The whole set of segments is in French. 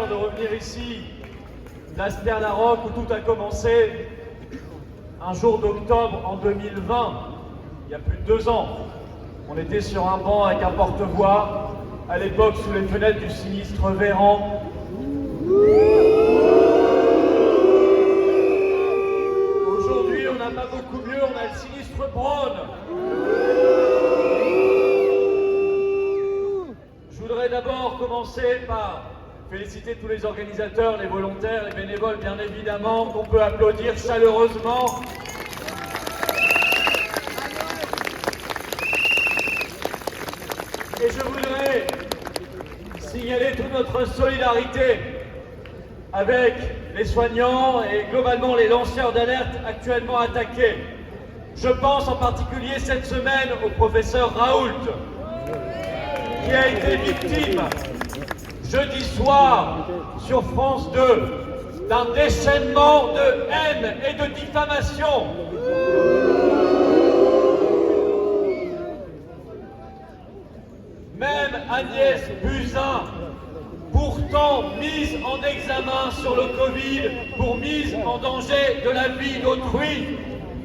l'honneur de revenir ici, place Bernard-Roch, où tout a commencé, un jour d'octobre en 2020, il y a plus de 2 ans. On était sur un banc avec un porte-voix, à l'époque sous les fenêtres du sinistre Véran. Aujourd'hui, on n'a pas beaucoup mieux, on a le sinistre Braun. Je voudrais d'abord commencer par féliciter tous les organisateurs, les volontaires, les bénévoles, bien évidemment, qu'on peut applaudir chaleureusement. Et je voudrais signaler toute notre solidarité avec les soignants et globalement les lanceurs d'alerte actuellement attaqués. Je pense en particulier cette semaine au professeur Raoult, qui a été victime jeudi soir sur France 2 d'un déchaînement de haine et de diffamation. Même Agnès Buzyn, pourtant mise en examen sur le Covid pour mise en danger de la vie d'autrui,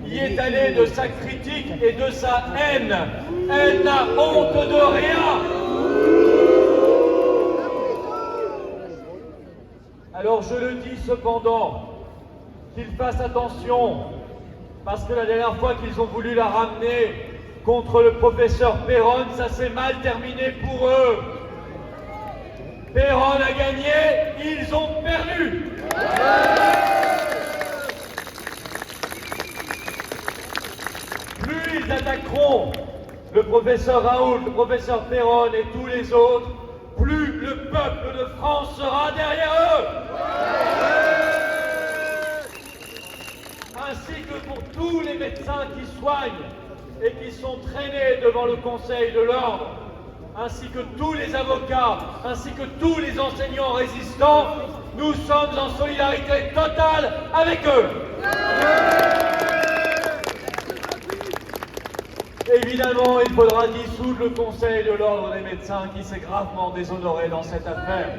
y est allée de sa critique et de sa haine. Elle n'a honte de rien. Alors je le dis cependant, qu'ils fassent attention, parce que la dernière fois qu'ils ont voulu la ramener contre le professeur Péronne, ça s'est mal terminé pour eux. Péronne a gagné, ils ont perdu. Plus ils attaqueront le professeur Raoult, le professeur Péronne et tous les autres, plus le peuple de France sera derrière eux. Ainsi que pour tous les médecins qui soignent et qui sont traînés devant le Conseil de l'Ordre, ainsi que tous les avocats, ainsi que tous les enseignants résistants, nous sommes en solidarité totale avec eux. Évidemment, il faudra dissoudre le Conseil de l'Ordre des médecins qui s'est gravement déshonoré dans cette affaire.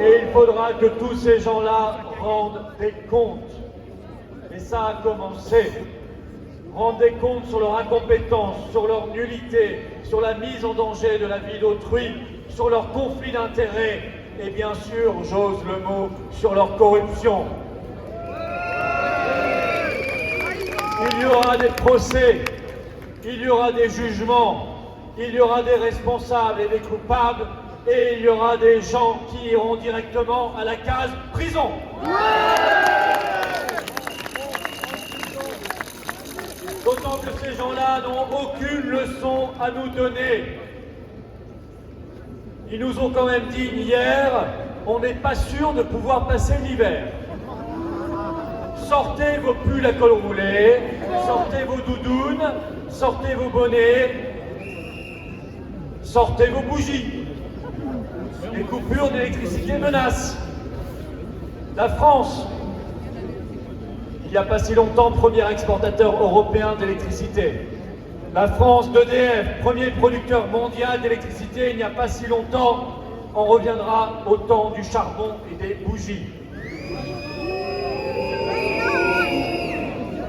Et il faudra que tous ces gens-là rendent des comptes. Et ça a commencé. Rendre des comptes sur leur incompétence, sur leur nullité, sur la mise en danger de la vie d'autrui, sur leur conflit d'intérêts et bien sûr, j'ose le mot, sur leur corruption. Il y aura des procès, il y aura des jugements, il y aura des responsables et des coupables, et il y aura des gens qui iront directement à la case prison. D'autant que ces gens-là n'ont aucune leçon à nous donner. Ils nous ont quand même dit hier, on n'est pas sûr de pouvoir passer l'hiver. Sortez vos pulls à col roulé, sortez vos doudounes, sortez vos bonnets, sortez vos bougies. Les coupures d'électricité menacent. La France, il n'y a pas si longtemps, premier exportateur européen d'électricité. La France d'EDF, premier producteur mondial d'électricité, il n'y a pas si longtemps, on reviendra au temps du charbon et des bougies.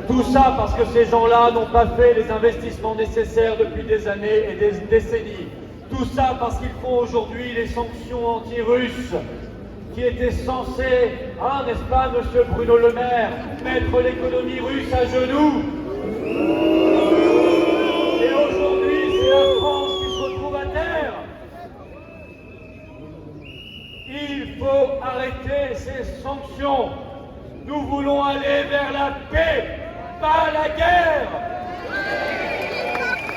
Tout ça parce que ces gens-là n'ont pas fait les investissements nécessaires depuis des années et des décennies. Tout ça parce qu'ils font aujourd'hui les sanctions anti-russes qui étaient censées, n'est-ce pas, monsieur Bruno Le Maire, mettre l'économie russe à genoux. Et aujourd'hui, c'est la France qui se retrouve à terre. Il faut arrêter ces sanctions. Nous voulons aller vers la paix, pas la guerre.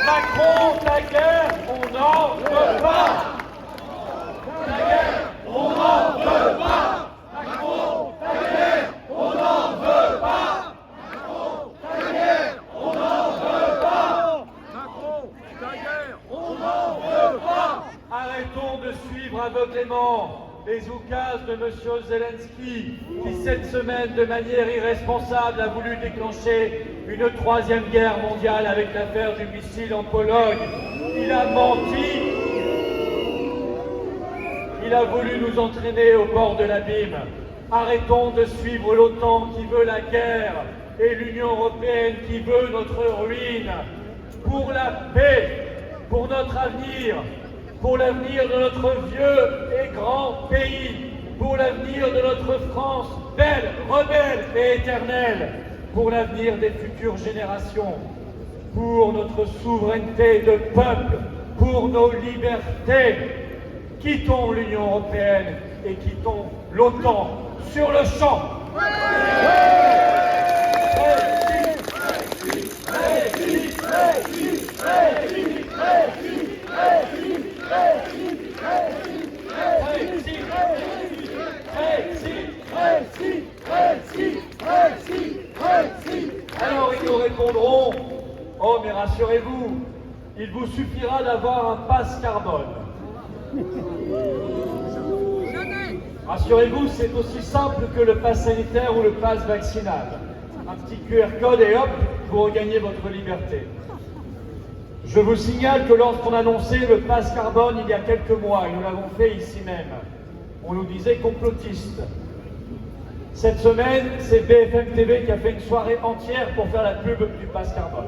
Macron, la guerre, on n'en veut pas. La guerre, on n'en veut pas. Macron, la guerre, on n'en veut pas. Macron, la guerre, on n'en veut pas. Macron, la guerre, on n'en veut pas. Arrêtons de suivre aveuglément les oukases de M. Zelensky, qui cette semaine, de manière irresponsable, a voulu déclencher une 3e guerre mondiale avec l'affaire du missile en Pologne. Il a menti. Il a voulu nous entraîner au bord de l'abîme. Arrêtons de suivre l'OTAN qui veut la guerre et l'Union européenne qui veut notre ruine. Pour la paix, pour notre avenir, pour l'avenir de notre vieux et grand pays, pour l'avenir de notre France belle, rebelle et éternelle, pour l'avenir des futures générations, pour notre souveraineté de peuple, pour nos libertés. Quittons l'Union européenne et quittons l'OTAN sur le champ. Alors ils nous répondront, oh mais rassurez-vous, il vous suffira d'avoir un passe carbone. Rassurez-vous, c'est aussi simple que le pass sanitaire ou le pass vaccinal. Un petit QR code et hop, vous regagnez votre liberté. Je vous signale que lorsqu'on annonçait le pass carbone il y a quelques mois, et nous l'avons fait ici même, on nous disait complotiste. Cette semaine, c'est BFM TV qui a fait une soirée entière pour faire la pub du pass carbone.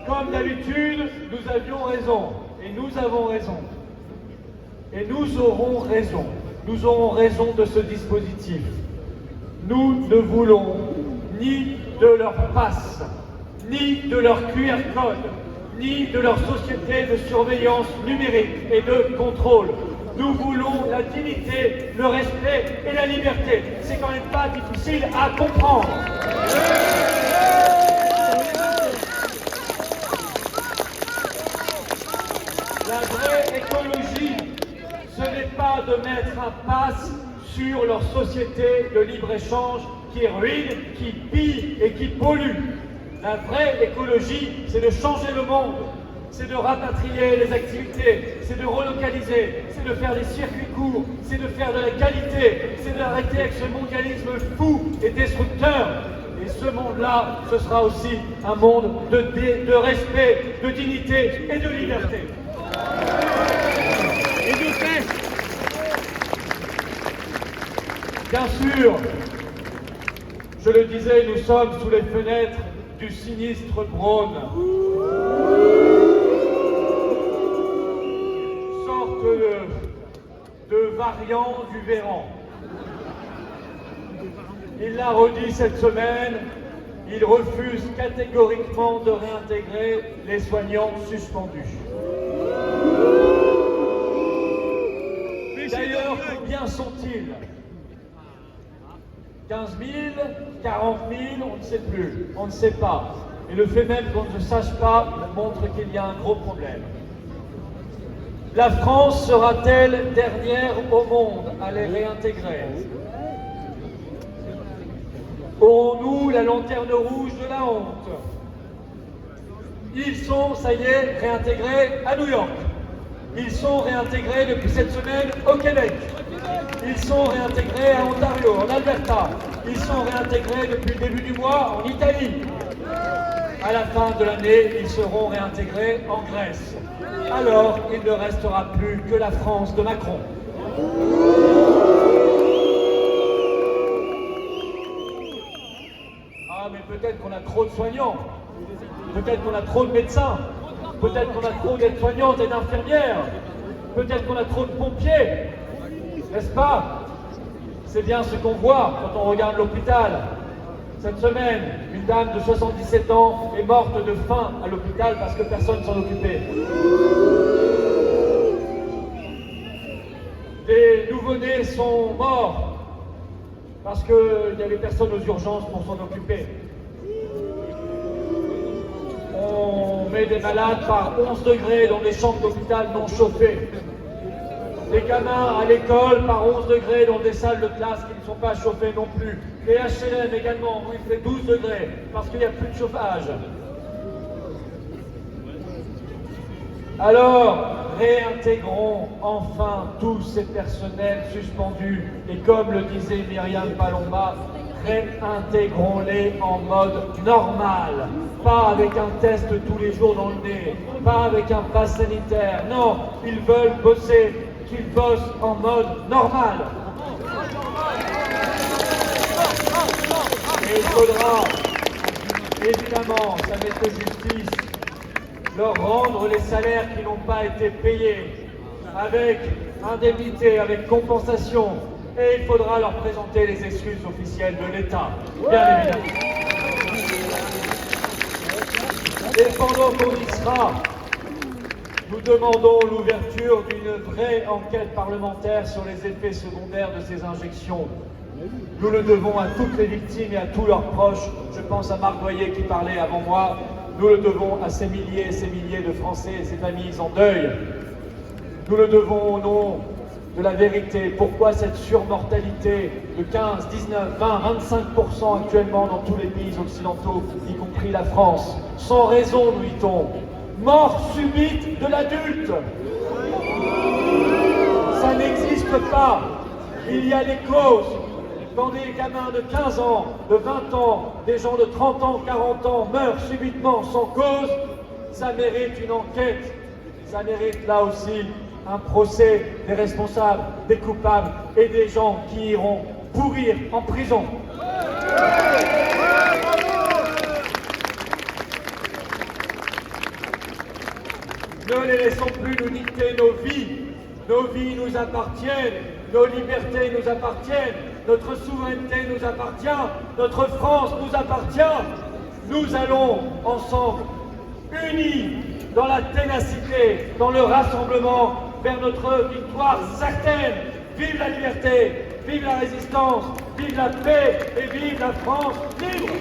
Comme d'habitude, nous avions raison, et nous avons raison. Et nous aurons raison. Nous aurons raison de ce dispositif. Nous ne voulons ni de leur passe, ni de leur QR code, ni de leur société de surveillance numérique et de contrôle. Nous voulons la dignité, le respect et la liberté. C'est quand même pas difficile à comprendre. La vraie écologie, ce n'est pas de mettre un pass sur leur société de libre-échange qui ruine, qui pille et qui pollue. La vraie écologie, c'est de changer le monde, c'est de rapatrier les activités, c'est de relocaliser, c'est de faire des circuits courts, c'est de faire de la qualité, c'est d'arrêter avec ce mondialisme fou et destructeur. Et ce monde-là, ce sera aussi un monde de respect, de dignité et de liberté. Et de paix. Bien sûr, je le disais, nous sommes sous les fenêtres du sinistre Braun. Sorte de variant du Véran. Il l'a redit cette semaine, il refuse catégoriquement de réintégrer les soignants suspendus. D'ailleurs, combien sont-ils? 15 000, 40 000, on ne sait plus, on ne sait pas. Et le fait même qu'on ne sache pas montre qu'il y a un gros problème. La France sera-t-elle dernière au monde à les réintégrer? Aurons-nous la lanterne rouge de la honte? Ils sont, ça y est, réintégrés à New York. Ils sont réintégrés depuis cette semaine au Québec. Ils sont réintégrés à Ontario, en Alberta. Ils sont réintégrés depuis le début du mois en Italie. À la fin de l'année, ils seront réintégrés en Grèce. Alors, il ne restera plus que la France de Macron. Ah, mais peut-être qu'on a trop de soignants. Peut-être qu'on a trop de médecins. Peut-être qu'on a trop d'aides-soignantes et d'infirmières. Peut-être qu'on a trop de pompiers. N'est-ce pas? C'est bien ce qu'on voit quand on regarde l'hôpital. Cette semaine, une dame de 77 ans est morte de faim à l'hôpital parce que personne ne s'en occupait. Des nouveau-nés sont morts parce qu'il n'y avait personne aux urgences pour s'en occuper. On met des malades par 11 degrés dans des chambres d'hôpital non chauffées. Les gamins à l'école par 11 degrés dans des salles de classe qui ne sont pas chauffées non plus. Les HLM également, où il fait 12 degrés parce qu'il n'y a plus de chauffage. Alors, réintégrons enfin tous ces personnels suspendus et comme le disait Myriam Palomba, réintégrons-les en mode normal. Pas avec un test tous les jours dans le nez, pas avec un pass sanitaire. Non, ils veulent bosser, qu'ils bossent en mode normal. Et il faudra, évidemment, ça m'était justice, leur rendre les salaires qui n'ont pas été payés, avec indemnité, avec compensation. Et il faudra leur présenter les excuses officielles de l'État, bien évidemment. Et pendant qu'on y sera, nous demandons l'ouverture d'une vraie enquête parlementaire sur les effets secondaires de ces injections. Nous le devons à toutes les victimes et à tous leurs proches. Je pense à Marc Boyer qui parlait avant moi. Nous le devons à ces milliers et ces milliers de Français et ces familles en deuil. Nous le devons au nom de la vérité. Pourquoi cette surmortalité de 15, 19, 20, 25% actuellement dans tous les pays occidentaux, y compris la France? Sans raison, nous dit-on. Mort subite de l'adulte. Ça n'existe pas. Il y a des causes. Quand des gamins de 15 ans, de 20 ans, des gens de 30 ans, 40 ans meurent subitement sans cause, ça mérite une enquête. Ça mérite là aussi un procès des responsables, des coupables et des gens qui iront pourrir en prison. Ne les laissons plus nous dicter nos vies. Nos vies nous appartiennent, nos libertés nous appartiennent, notre souveraineté nous appartient, notre France nous appartient. Nous allons ensemble, unis dans la ténacité, dans le rassemblement, vers notre victoire certaine. Vive la liberté, vive la résistance, vive la paix et vive la France libre.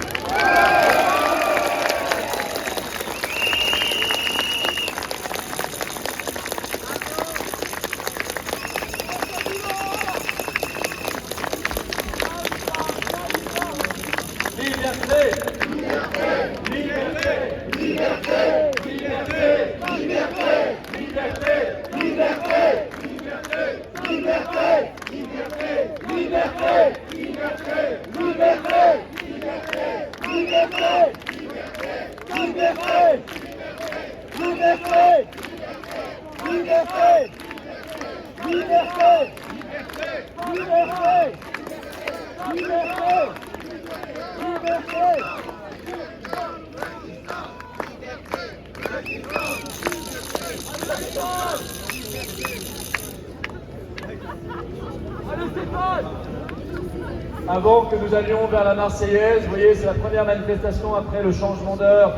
Avant que nous allions vers la Marseillaise, vous voyez, c'est la première manifestation après le changement d'heure.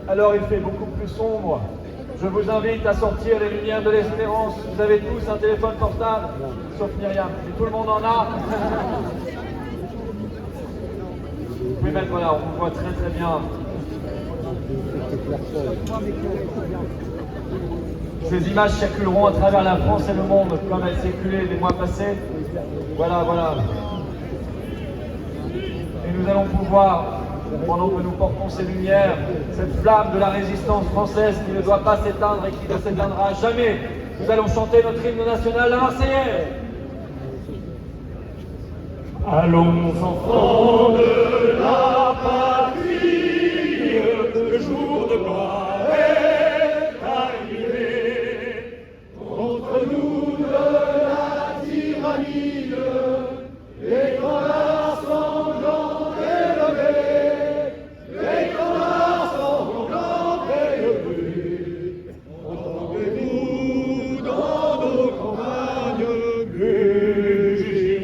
Alors il fait beaucoup plus sombre. Je vous invite à sortir les lumières de l'espérance. Vous avez tous un téléphone portable, sauf Myriam. Et tout le monde en a. Vous pouvez mettre, voilà, on vous voit très très bien. Ces images circuleront à travers la France et le monde, comme elles circulaient les mois passés. Voilà, voilà. Et nous allons pouvoir, pendant que nous portons ces lumières, cette flamme de la résistance française qui ne doit pas s'éteindre et qui ne s'éteindra jamais, nous allons chanter notre hymne national, la Marseillaise. Allons enfants de la patrie, le jour de gloire est arrivé. Contre nous de la tyrannie, les connards sanglants élevés, les connards sanglants élevés. Entendez-vous dans nos campagnes, légitimes.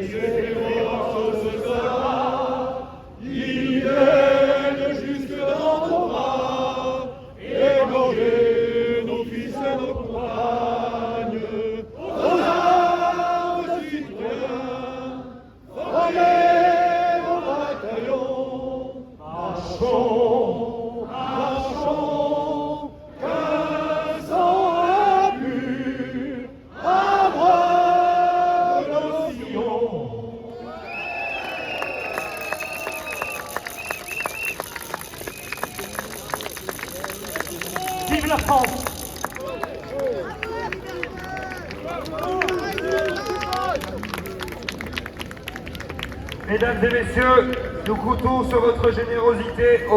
Il Mesdames et messieurs, nous comptons sur votre générosité.